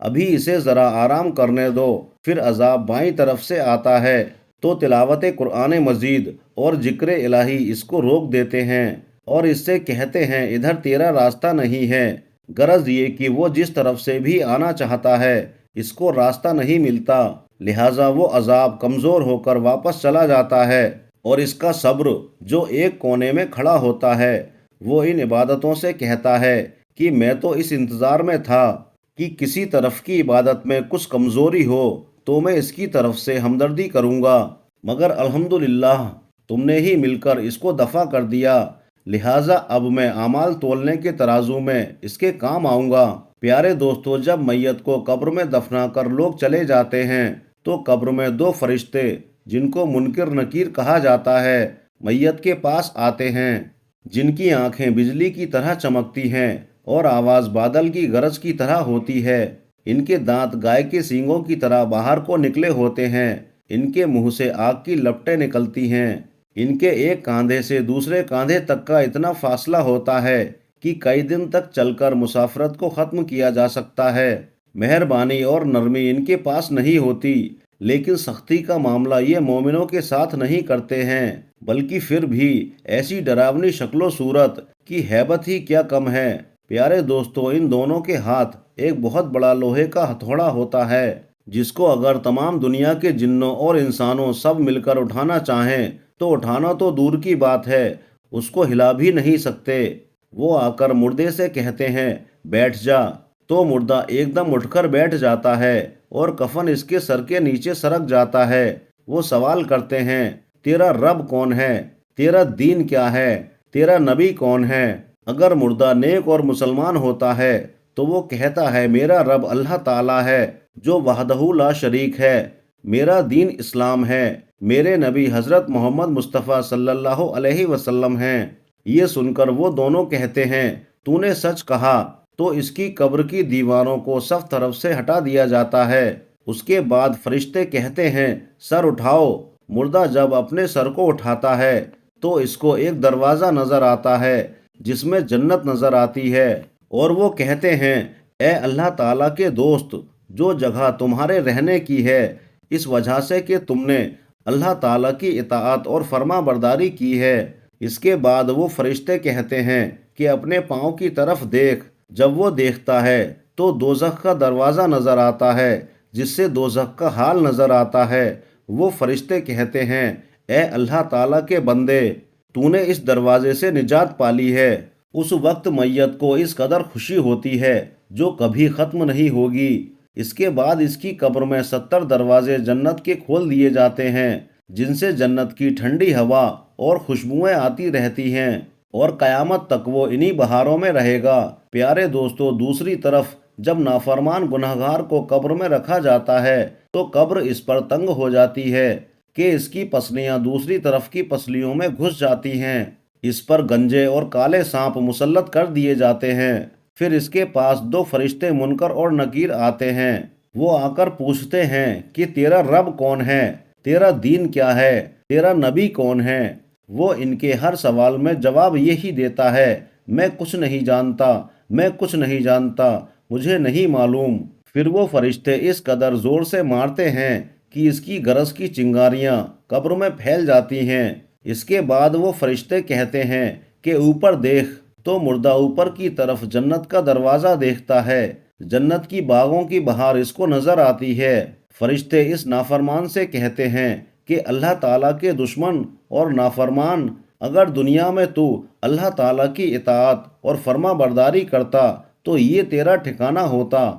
ابھی اسے ذرا آرام کرنے دو، پھر عذاب بائیں طرف سے آتا ہے۔ تو تلاوت قرآن مجید اور ذکر الہی اس کو روک دیتے ہیں اور اس سے کہتے ہیں ادھر تیرا راستہ نہیں ہے۔ غرض یہ کہ وہ جس طرف سے بھی آنا چاہتا ہے اس کو راستہ نہیں ملتا، لہٰذا وہ عذاب کمزور ہو کر واپس چلا جاتا ہے۔ اور اس کا صبر جو ایک کونے میں کھڑا ہوتا ہے وہ ان عبادتوں سے کہتا ہے کہ میں تو اس انتظار میں تھا کہ کسی طرف کی عبادت میں کچھ کمزوری ہو تو میں اس کی طرف سے ہمدردی کروں گا، مگر الحمدللہ تم نے ہی مل کر اس کو دفع کر دیا، لہٰذا اب میں اعمال تولنے کے ترازو میں اس کے کام آؤں گا۔ پیارے دوستو، جب میت کو قبر میں دفنا کر لوگ چلے جاتے ہیں تو قبر میں دو فرشتے جن کو منکر نکیر کہا جاتا ہے میت کے پاس آتے ہیں، جن کی آنکھیں بجلی کی طرح چمکتی ہیں اور آواز بادل کی گرج کی طرح ہوتی ہے۔ ان کے دانت گائے کے سینگوں کی طرح باہر کو نکلے ہوتے ہیں، ان کے منہ سے آگ کی لپٹیں نکلتی ہیں، ان کے ایک کاندھے سے دوسرے کاندھے تک کا اتنا فاصلہ ہوتا ہے کہ کئی دن تک چل کر مسافرت کو ختم کیا جا سکتا ہے۔ مہربانی اور نرمی ان کے پاس نہیں ہوتی، لیکن سختی کا معاملہ یہ مومنوں کے ساتھ نہیں کرتے ہیں، بلکہ پھر بھی ایسی ڈراؤنی شکل و صورت کی ہیبت ہی کیا کم ہے۔ پیارے دوستو، ان دونوں کے ہاتھ ایک بہت بڑا لوہے کا ہتھوڑا ہوتا ہے جس کو اگر تمام دنیا کے جنوں اور انسانوں سب مل کر اٹھانا چاہیں تو اٹھانا تو دور کی بات ہے، اس کو ہلا بھی نہیں سکتے۔ وہ آ کر مردے سے کہتے ہیں بیٹھ جا، تو مردہ ایک دم اٹھ کر بیٹھ جاتا ہے اور کفن اس کے سر کے نیچے سرک جاتا ہے۔ وہ سوال کرتے ہیں تیرا رب کون ہے؟ تیرا دین کیا ہے؟ تیرا نبی کون ہے؟ اگر مردہ نیک اور مسلمان ہوتا ہے تو وہ کہتا ہے میرا رب اللہ تعالیٰ ہے جو وحدہ لا شریک ہے، میرا دین اسلام ہے، میرے نبی حضرت محمد مصطفیٰ صلی اللہ علیہ وسلم ہیں۔ یہ سن کر وہ دونوں کہتے ہیں تو نے سچ کہا، تو اس کی قبر کی دیواروں کو صف طرف سے ہٹا دیا جاتا ہے۔ اس کے بعد فرشتے کہتے ہیں سر اٹھاؤ۔ مردہ جب اپنے سر کو اٹھاتا ہے تو اس کو ایک دروازہ نظر آتا ہے جس میں جنت نظر آتی ہے، اور وہ کہتے ہیں اے اللہ تعالیٰ کے دوست، جو جگہ تمہارے رہنے کی ہے اس وجہ سے کہ تم نے اللہ تعالیٰ کی اطاعت اور فرما برداری کی ہے۔ اس کے بعد وہ فرشتے کہتے ہیں کہ اپنے پاؤں کی طرف دیکھ۔ جب وہ دیکھتا ہے تو دوزخ کا دروازہ نظر آتا ہے جس سے دوزخ کا حال نظر آتا ہے۔ وہ فرشتے کہتے ہیں اے اللہ تعالیٰ کے بندے، تو نے اس دروازے سے نجات پالی ہے۔ اس وقت میت کو اس قدر خوشی ہوتی ہے جو کبھی ختم نہیں ہوگی۔ اس کے بعد اس کی قبر میں 70 دروازے جنت کے کھول دیے جاتے ہیں جن سے جنت کی ٹھنڈی ہوا اور خوشبوئیں آتی رہتی ہیں، اور قیامت تک وہ انہی بہاروں میں رہے گا۔ پیارے دوستو، دوسری طرف جب نافرمان گنہگار کو قبر میں رکھا جاتا ہے تو قبر اس پر تنگ ہو جاتی ہے کہ اس کی پسلیاں دوسری طرف کی پسلیوں میں گھس جاتی ہیں۔ اس پر گنجے اور کالے سانپ مسلط کر دیے جاتے ہیں۔ پھر اس کے پاس دو فرشتے منکر اور نکیر آتے ہیں۔ وہ آ کر پوچھتے ہیں کہ تیرا رب کون ہے؟ تیرا دین کیا ہے؟ تیرا نبی کون ہے؟ وہ ان کے ہر سوال میں جواب یہی دیتا ہے میں کچھ نہیں جانتا، میں کچھ نہیں جانتا، مجھے نہیں معلوم۔ پھر وہ فرشتے اس قدر زور سے مارتے ہیں کہ اس کی گرج کی چنگاریاں قبر میں پھیل جاتی ہیں۔ اس کے بعد وہ فرشتے کہتے ہیں کہ اوپر دیکھ، تو مردہ اوپر کی طرف جنت کا دروازہ دیکھتا ہے۔ جنت کی باغوں کی بہار اس کو نظر آتی ہے۔ فرشتے اس نافرمان سے کہتے ہیں کہ اللہ تعالیٰ کے دشمن اور نافرمان، اگر دنیا میں تو اللہ تعالیٰ کی اطاعت اور فرما برداری کرتا تو یہ تیرا ٹھکانہ ہوتا۔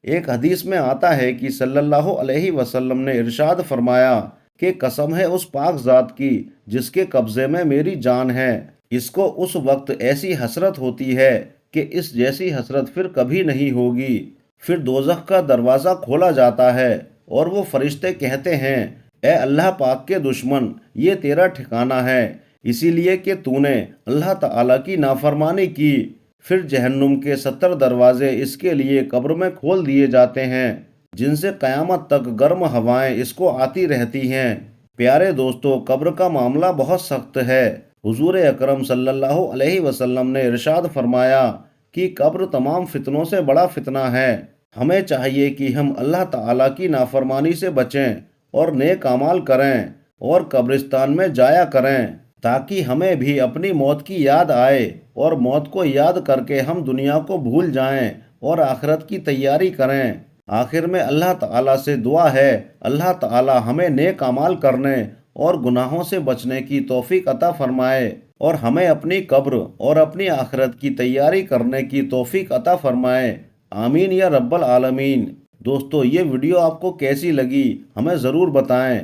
ایک حدیث میں آتا ہے کہ صلی اللہ علیہ وسلم نے ارشاد فرمایا کہ قسم ہے اس پاک ذات کی جس کے قبضے میں میری جان ہے، اس کو اس وقت ایسی حسرت ہوتی ہے کہ اس جیسی حسرت پھر کبھی نہیں ہوگی۔ پھر دوزخ کا دروازہ کھولا جاتا ہے اور وہ فرشتے کہتے ہیں اے اللہ پاک کے دشمن، یہ تیرا ٹھکانہ ہے، اسی لیے کہ تو نے اللہ تعالیٰ کی نافرمانی کی۔ پھر جہنم کے 70 دروازے اس کے لیے قبر میں کھول دیے جاتے ہیں جن سے قیامت تک گرم ہوائیں اس کو آتی رہتی ہیں۔ پیارے دوستو، قبر کا معاملہ بہت سخت ہے۔ حضور اکرم صلی اللہ علیہ وسلم نے ارشاد فرمایا کہ قبر تمام فتنوں سے بڑا فتنہ ہے۔ ہمیں چاہیے کہ ہم اللہ تعالیٰ کی نافرمانی سے بچیں اور نیک اعمال کریں اور قبرستان میں جایا کریں، تاکہ ہمیں بھی اپنی موت کی یاد آئے اور موت کو یاد کر کے ہم دنیا کو بھول جائیں اور آخرت کی تیاری کریں۔ آخر میں اللہ تعالیٰ سے دعا ہے، اللہ تعالیٰ ہمیں نیک اعمال کرنے اور گناہوں سے بچنے کی توفیق عطا فرمائے اور ہمیں اپنی قبر اور اپنی آخرت کی تیاری کرنے کی توفیق عطا فرمائے۔ آمین یا رب العالمین۔ دوستو، یہ ویڈیو آپ کو کیسی لگی ہمیں ضرور بتائیں۔